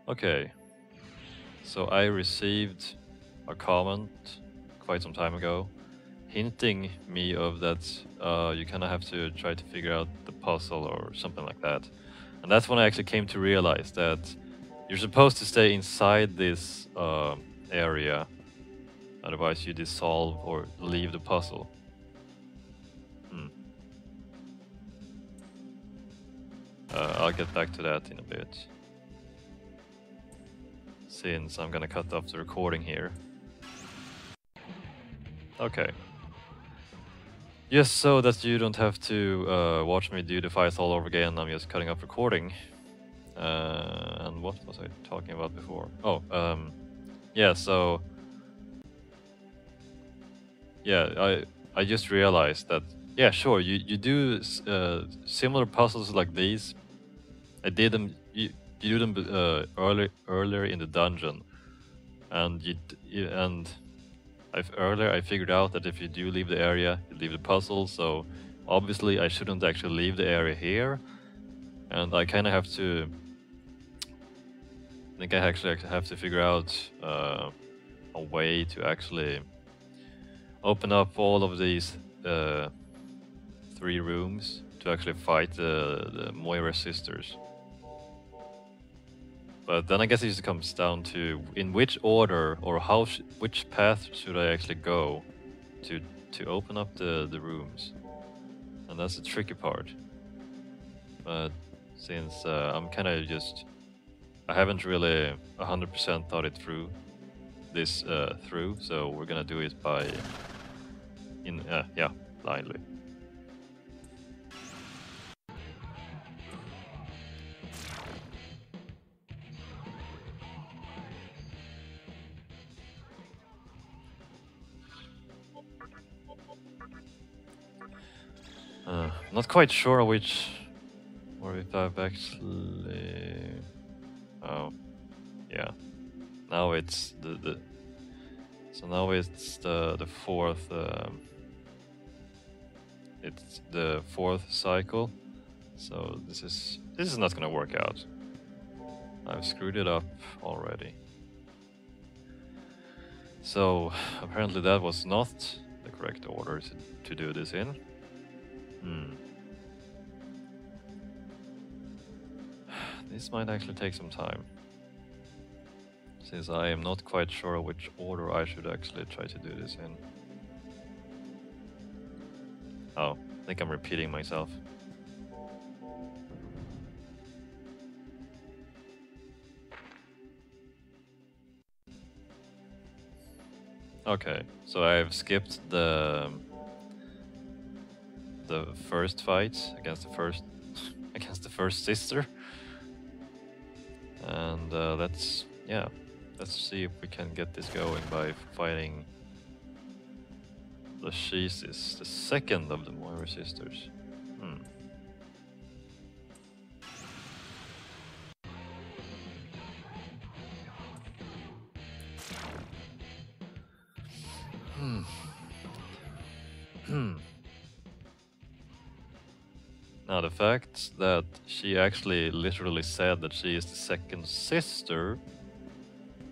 Okay, so I received a comment quite some time ago hinting me of that you kind of have to try to figure out the puzzle or something like that. And that's when I actually came to realize that you're supposed to stay inside this area, otherwise you dissolve or leave the puzzle. Hmm. I'll get back to that in a bit, since I'm gonna cut off the recording here. Okay. Just so that you don't have to watch me do the fights all over again, I'm just cutting off recording. And what was I talking about before? Oh, yeah, so... Yeah, I just realized that, yeah, sure, you do similar puzzles like these. I did them, you do them earlier in the dungeon. And earlier I figured out that if you do leave the area, you leave the puzzle, so obviously I shouldn't actually leave the area here. And I kind of have to... I think I actually have to figure out a way to actually open up all of these 3 rooms to actually fight the Moira sisters. But then I guess it just comes down to in which order or which path should I actually go to open up the rooms, and that's the tricky part. But since I'm kind of I haven't really 100% thought it through so we're gonna do it blindly. Not quite sure or if I've actually... Oh, yeah. Now it's so now it's the fourth. It's the 4th cycle. So this is not gonna work out. I've screwed it up already. So apparently that was not the correct order to do this in. This might actually take some time, since I am not quite sure which order I should actually try to do this in. Oh, I think I'm repeating myself. Okay, so I've skipped the first fight against the first sister, and let's see if we can get this going by fighting the Sheesis, the second of the Moira sisters. Now, the fact that she actually literally said that she is the second sister,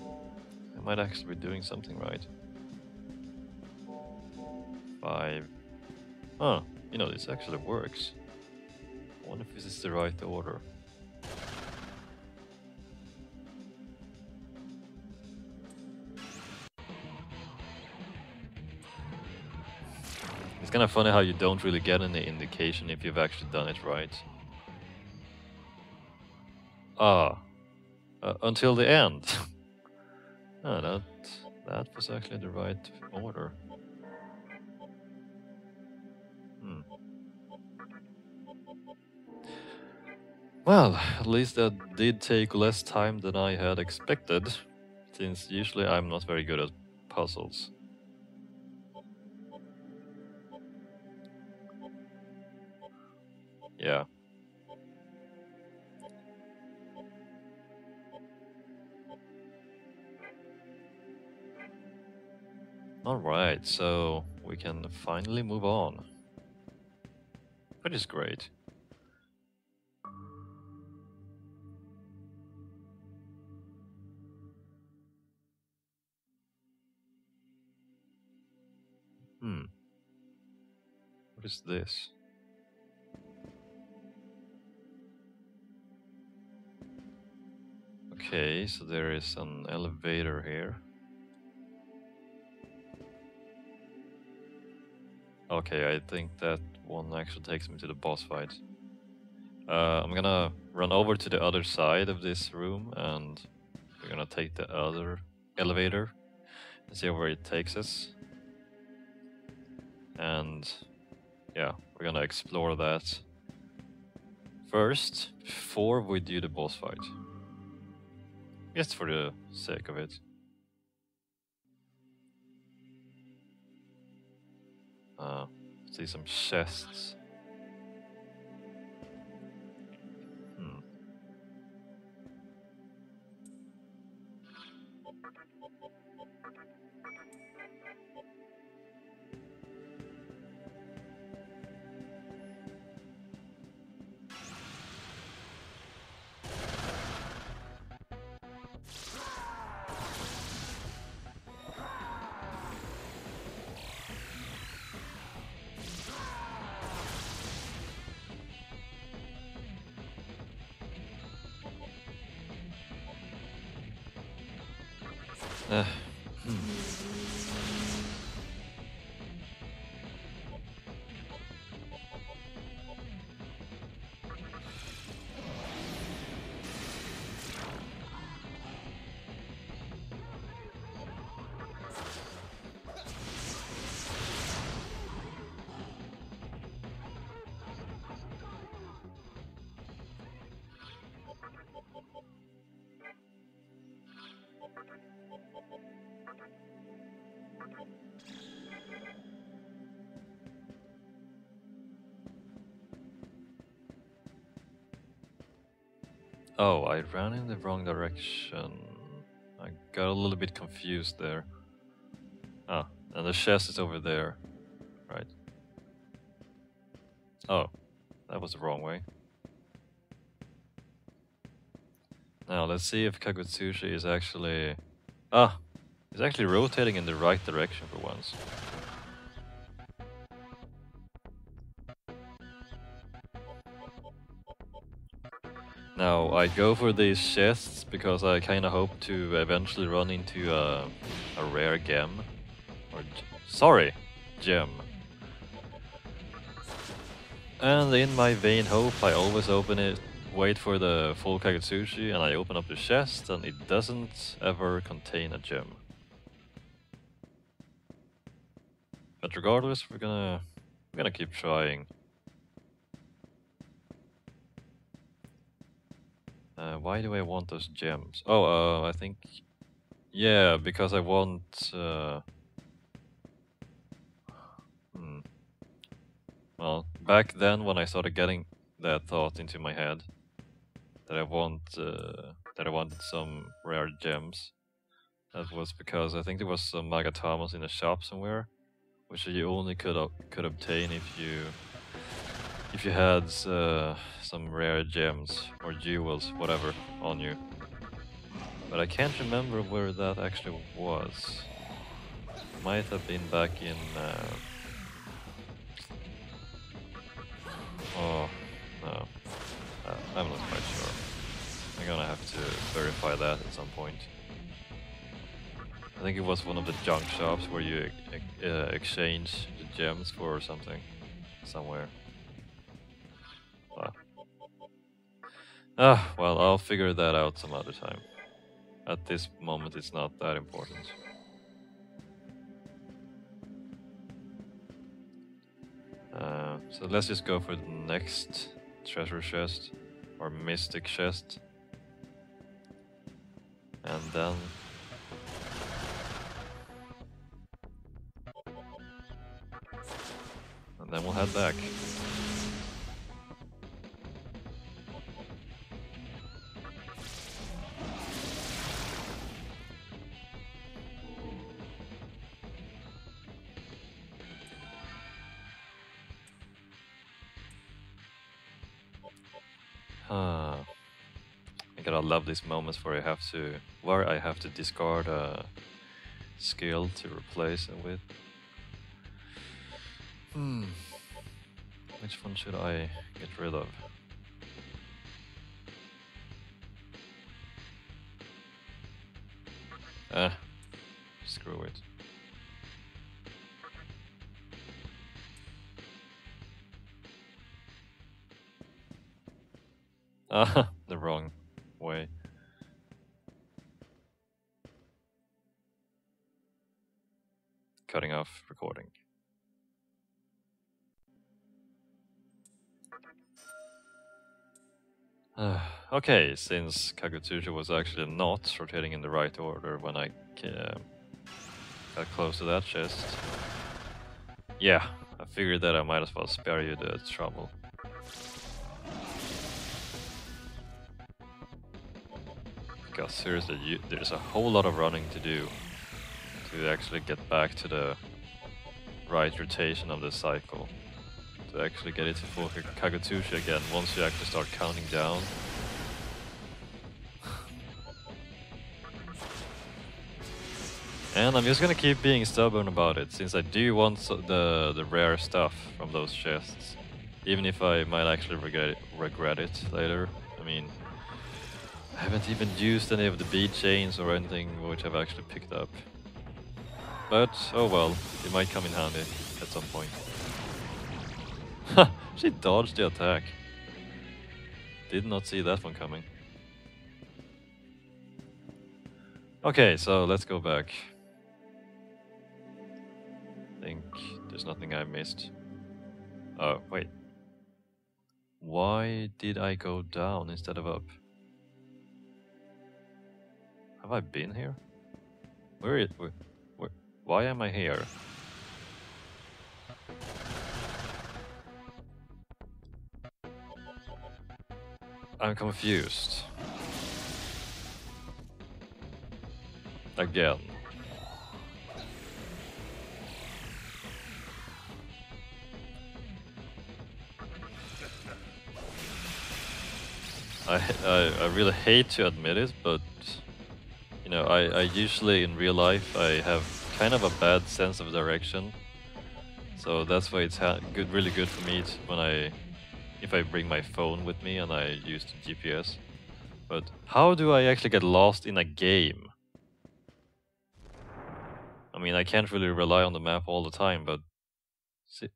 I might actually be doing something right. 5. Huh, this actually works. I wonder if this is the right order. It's kind of funny how you don't really get any indication if you've actually done it right. Until the end. That was actually the right order. Well, at least that did take less time than I had expected, since usually I'm not very good at puzzles. Yeah. Alright, so we can finally move on. Which is great. What is this? Okay, so there is an elevator here. Okay, I think that one actually takes me to the boss fight. I'm gonna run over to the other side of this room and we're gonna take the other elevator and see where it takes us. And yeah, we're gonna explore that first before we do the boss fight. Just for the sake of it. See some chests. Oh, I ran in the wrong direction. I got a little bit confused there. Ah, and the chest is over there. Right. Oh, that was the wrong way. Now let's see if Kagutsushi is actually... Ah! It's actually rotating in the right direction for once. Now, I go for these chests because I kinda hope to eventually run into a rare gem. Or sorry, gem. And in my vain hope, I always open it, wait for the full Kagutsushi, and I open up the chest, and it doesn't ever contain a gem. But regardless, we're gonna keep trying. Why do I want those gems? Oh, I think... Yeah, because I want... Well, back then when I started getting that thought into my head, that I wanted some rare gems, that was because I think there was some Magatamas in the shop somewhere, which you only could obtain if you had some rare gems or jewels, whatever, on you. But I can't remember where that actually was. Might have been back in... Oh, no. I'm not quite sure. I'm gonna have to verify that at some point. I think it was one of the junk shops where you exchange the gems for something. Somewhere. Well, I'll figure that out some other time. At this moment, it's not that important. So let's just go for the next treasure chest, or mystic chest. And then... And then we'll head back. I gotta love these moments where I have to discard a skill to replace it with. Which one should I get rid of? Screw it. The wrong way. Cutting off recording. Okay, since Kagutusha was actually not rotating in the right order when I got close to that chest, yeah, I figured that I might as well spare you the trouble. Because seriously, there's a whole lot of running to do to actually get back to the right rotation of the cycle. To actually get it to full Kagutusha again once you actually start counting down. And I'm just gonna keep being stubborn about it, since I do want the rare stuff from those chests. Even if I might actually regret it later. I mean, I haven't even used any of the bead chains or anything which I've actually picked up. But, oh well, it might come in handy at some point. She dodged the attack. Did not see that one coming. Okay, so let's go back. I think there's nothing I missed. Oh, wait. Why did I go down instead of up? Have I been here? Why am I here? I'm confused. Again. I really hate to admit it, but you know, I usually in real life I have kind of a bad sense of direction, so that's why it's really good for me if I bring my phone with me and I use the GPS. But how do I actually get lost in a game? I mean, I can't really rely on the map all the time, but see,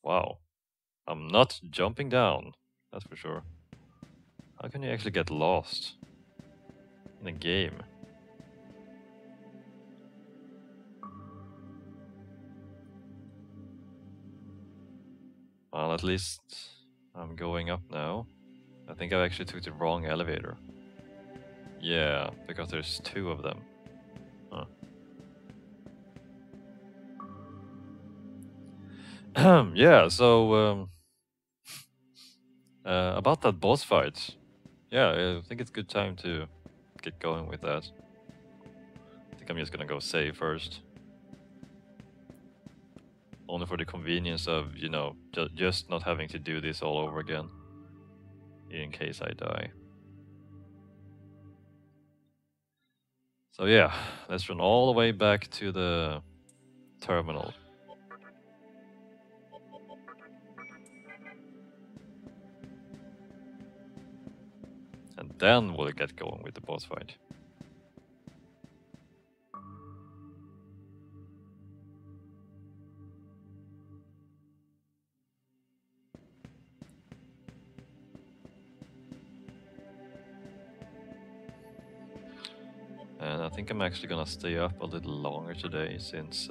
wow, I'm not jumping down, that's for sure. How can you actually get lost in a game? Well, at least I'm going up now. I think I actually took the wrong elevator. Yeah, because there's two of them. Huh. Yeah, so about that boss fight. Yeah, I think it's a good time to get going with that. I think I'm just gonna go save first. Only for the convenience of, you know, just not having to do this all over again. In case I die. So yeah, let's run all the way back to the terminal. And then we'll get going with the boss fight. And I think I'm actually gonna stay up a little longer today since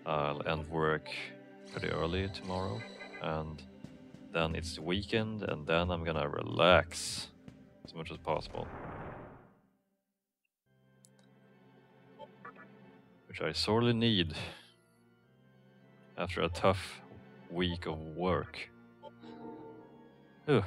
I'll end work pretty early tomorrow, and then it's the weekend, and then I'm gonna relax as much as possible. Which I sorely need after a tough week of work. Ugh.